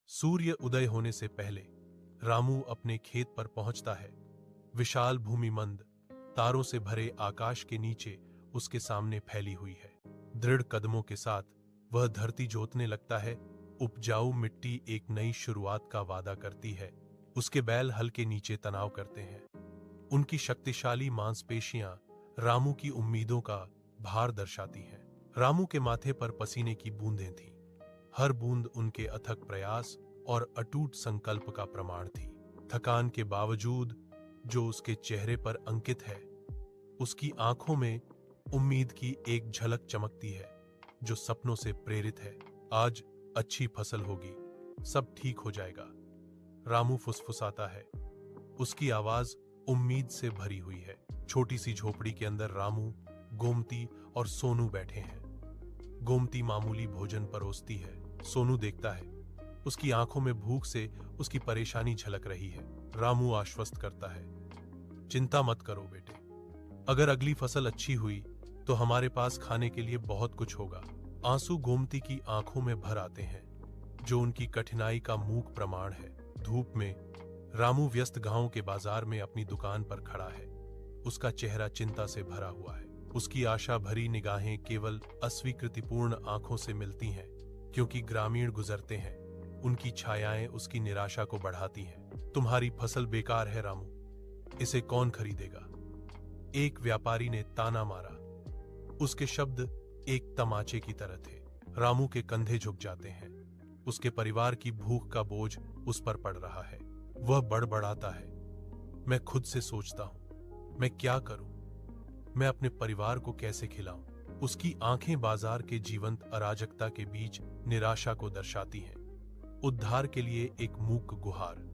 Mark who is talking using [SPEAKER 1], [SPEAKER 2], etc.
[SPEAKER 1] सूर्य उदय होने से पहले रामू अपने खेत पर पहुंचता है। विशाल भूमि मंद तारों से भरे आकाश के नीचे उसके सामने फैली हुई है। दृढ़ कदमों के साथ वह धरती जोतने लगता है। उपजाऊ मिट्टी एक नई शुरुआत का वादा करती है। उसके बैल हल के नीचे तनाव करते हैं। उनकी शक्तिशाली मांसपेशियां रामू की उम्मीदों का भार दर्शाती हैं। रामू के माथे पर पसीने की बूंदें थीं। हर बूंद उनके अथक प्रयास और अटूट संकल्प का प्रमाण थी। थकान के बावजूद जो उसके चेहरे पर अंकित है, उसकी आंखों में उम्मीद की एक झलक चमकती है जो सपनों से प्रेरित है। आज अच्छी फसल होगी, सब ठीक हो जाएगा, रामू फुसफुसाता है। उसकी आवाज उम्मीद से भरी हुई है। छोटी सी झोपड़ी के अंदर रामू, गोमती और सोनू बैठे हैं। गोमती मामूली भोजन परोसती है। सोनू देखता है, उसकी आंखों में भूख से उसकी परेशानी झलक रही है। रामू आश्वस्त करता है, चिंता मत करो बेटे, अगर अगली फसल अच्छी हुई तो हमारे पास खाने के लिए बहुत कुछ होगा। आंसू गोमती की आंखों में भर आते हैं, जो उनकी कठिनाई का मूक प्रमाण है। धूप में रामू व्यस्त गांव के बाजार में अपनी दुकान पर खड़ा है। उसका चेहरा चिंता से भरा हुआ है। उसकी आशा भरी निगाहें केवल अस्वीकृतिपूर्ण आंखों से मिलती हैं, क्योंकि ग्रामीण गुजरते हैं। उनकी छायाएं उसकी निराशा को बढ़ाती हैं। तुम्हारी फसल बेकार है रामू, इसे कौन खरीदेगा? एक व्यापारी ने ताना मारा। उसके शब्द एक तमाचे की तरह थे। रामू के कंधे झुक जाते हैं। उसके परिवार की भूख का बोझ उस पर पड़ रहा है। वह बड़बड़ाता है, मैं खुद से सोचता हूं, मैं क्या करूं? मैं अपने परिवार को कैसे खिलाऊं? उसकी आंखें बाजार के जीवंत अराजकता के बीच निराशा को दर्शाती हैं। उद्धार के लिए एक मूक गुहार।